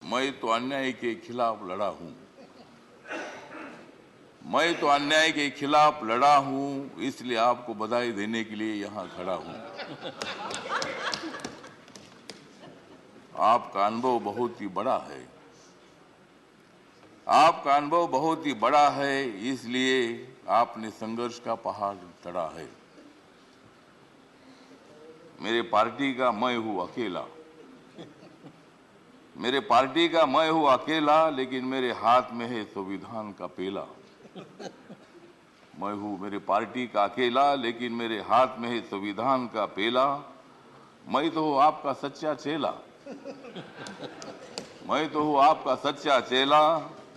मैं तो अन्याय के खिलाफ लड़ा हूं। मैं तो अन्याय के खिलाफ लड़ा हूं, इसलिए आपको बधाई देने के लिए यहां खड़ा हूं। आपका अनुभव बहुत ही बड़ा है। आपका अनुभव बहुत ही बड़ा है, इसलिए आपने संघर्ष का पहाड़ चढ़ा है। मेरे पार्टी का मैं हूं अकेला। मेरे पार्टी का मैं हूं अकेला, लेकिन मेरे हाथ में है संविधान का पेला। मैं हूं मेरे पार्टी का अकेला, लेकिन मेरे हाथ में है संविधान का पेला। मैं तो हूं आपका सच्चा चेला। मैं तो हूं आपका सच्चा चेला,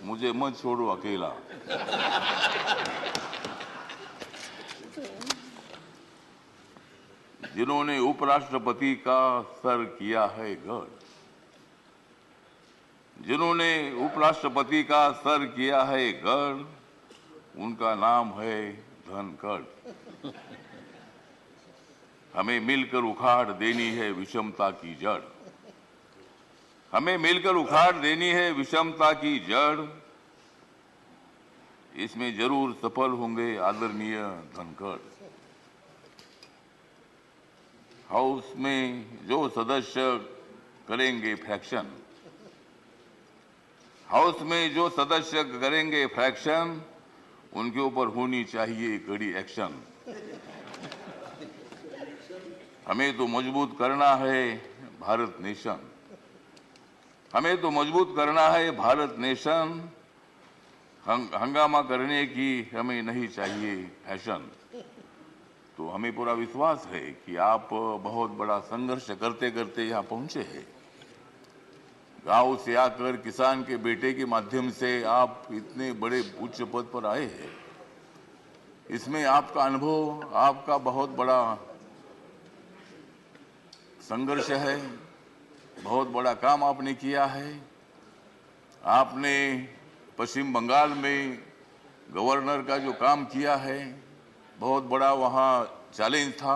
मुझे मत छोड़ो अकेला। जिन्होंने उपराष्ट्रपति का सर किया है गढ़, जिन्होंने उपराष्ट्रपति का सर किया है गढ़, उनका नाम है धनखड़। हमें मिलकर उखाड़ देनी है विषमता की जड़। हमें मिलकर उखाड़ देनी है विषमता की जड़। इसमें जरूर सफल होंगे आदरणीय धनखड़। हाउस में जो सदस्य करेंगे फ्रैक्शन, हाउस में जो सदस्य करेंगे फ्रैक्शन, उनके ऊपर होनी चाहिए कड़ी एक्शन। हमें तो मजबूत करना है भारत नेशन। हमें तो मजबूत करना है भारत नेशन। हंगामा करने की हमें नहीं चाहिए फैशन। तो हमें पूरा विश्वास है कि आप बहुत बड़ा संघर्ष करते करते यहाँ पहुंचे हैं। गांव से आकर किसान के बेटे के माध्यम से आप इतने बड़े उच्च पद पर आए हैं। इसमें आपका अनुभव, आपका बहुत बड़ा संघर्ष है। बहुत बड़ा काम आपने किया है। आपने पश्चिम बंगाल में गवर्नर का जो काम किया है, बहुत बड़ा वहाँ चैलेंज था।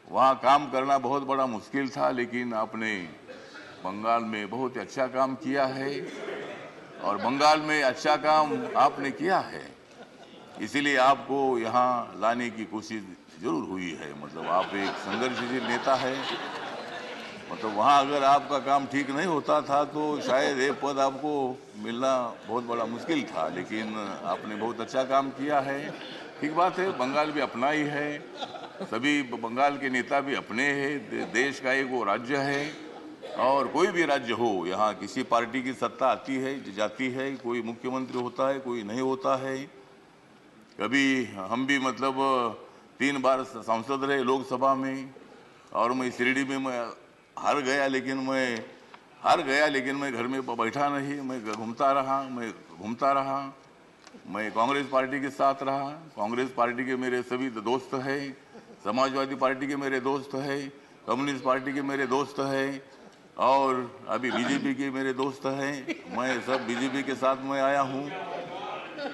वहाँ काम करना बहुत बड़ा मुश्किल था, लेकिन आपने बंगाल में बहुत अच्छा काम किया है और बंगाल में अच्छा काम आपने किया है। इसीलिए आपको यहाँ लाने की कोशिश जरूर हुई है। मतलब आप एक संघर्षशील नेता है। मतलब वहाँ अगर आपका काम ठीक नहीं होता था तो शायद ये पद आपको मिलना बहुत बड़ा मुश्किल था, लेकिन आपने बहुत अच्छा काम किया है। ठीक बात है, बंगाल भी अपना ही है, सभी बंगाल के नेता भी अपने हैं। देश का एक वो राज्य है और कोई भी राज्य हो, यहाँ किसी पार्टी की सत्ता आती है जाती है, कोई मुख्यमंत्री होता है, कोई नहीं होता है। कभी हम भी मतलब 3 बार सांसद रहे लोकसभा में, और मैं शिरडी में मैं हार गया, लेकिन मैं घर में बैठा नहीं, मैं घूमता रहा। मैं कांग्रेस पार्टी के साथ रहा। कांग्रेस पार्टी के मेरे सभी दोस्त हैं, समाजवादी पार्टी के मेरे दोस्त हैं, कम्युनिस्ट पार्टी के मेरे दोस्त हैं और अभी बीजेपी के मेरे दोस्त हैं। मैं सब बीजेपी के साथ मैं आया हूँ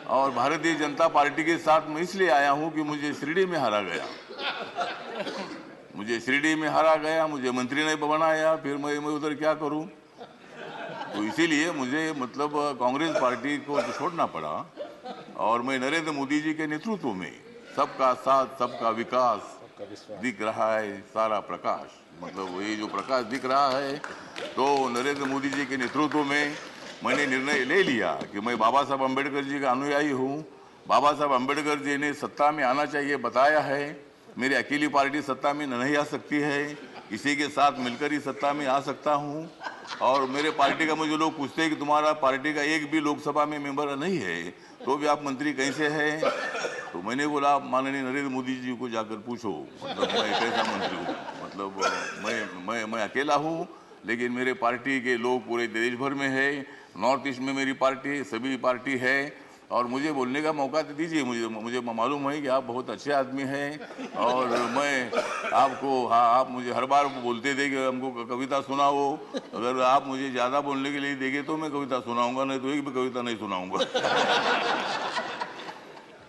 और भारतीय जनता पार्टी के साथ मैं इसलिए आया हूँ कि मुझे शिरडी में हारा गया। मुझे मंत्री ने बनाया, फिर मैं उधर क्या करूं। तो इसीलिए मुझे मतलब कांग्रेस पार्टी को छोड़ना पड़ा और मैं नरेंद्र मोदी जी के नेतृत्व में सबका साथ सबका विकास दिख रहा है सारा प्रकाश। मतलब ये जो प्रकाश दिख रहा है, तो नरेंद्र मोदी जी के नेतृत्व में मैंने निर्णय ले लिया कि मैं बाबा साहब अम्बेडकर जी का अनुयायी हूँ। बाबा साहब अम्बेडकर जी ने सत्ता में आना चाहिए बताया है। मेरी अकेली पार्टी सत्ता में नहीं आ सकती है, किसी के साथ मिलकर ही सत्ता में आ सकता हूँ। और मेरे पार्टी का मुझे लोग पूछते हैं कि तुम्हारा पार्टी का एक भी लोकसभा में मेंबर नहीं है, तो भी आप मंत्री कैसे हैं। तो मैंने बोला आप माननीय नरेंद्र मोदी जी को जाकर पूछो, मतलब मैं कैसा मंत्री हूँ। मतलब मैं अकेला हूँ, लेकिन मेरे पार्टी के लोग पूरे देश भर में है। नॉर्थ ईस्ट में मेरी पार्टी सभी पार्टी है और मुझे बोलने का मौका तो दीजिए। मुझे मालूम है कि आप बहुत अच्छे आदमी हैं और मैं आपको, हाँ, आप मुझे हर बार बोलते थे कि हमको कविता सुनाओ। अगर आप मुझे ज़्यादा बोलने के लिए देंगे तो मैं कविता सुनाऊंगा, नहीं तो एक भी कविता नहीं सुनाऊंगा।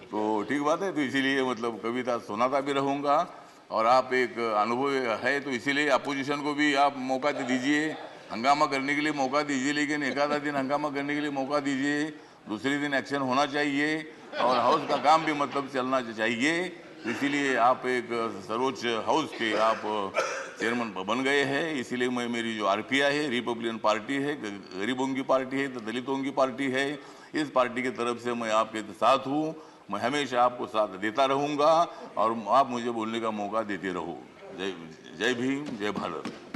तो ठीक बात है, तो इसीलिए मतलब कविता सुनाता भी रहूँगा। और आप एक अनुभव है, तो इसीलिए अपोजिशन को भी आप मौका दे दीजिए। हंगामा करने के लिए मौका दीजिए, लेकिन एक आधा दिन हंगामा करने के लिए मौका दीजिए, दूसरे दिन एक्शन होना चाहिए और हाउस का काम भी मतलब चलना चाहिए। इसीलिए आप एक सर्वोच्च हाउस के आप चेयरमैन बन गए हैं। इसीलिए मैं, मेरी जो आरपीआई है, रिपब्लिकन पार्टी है, गरीबों की पार्टी है, दलितों की पार्टी है, इस पार्टी की तरफ से मैं आपके साथ हूँ। मैं हमेशा आपको साथ देता रहूँगा और आप मुझे बोलने का मौका देते रहो। जय जय भीम, जय भारत।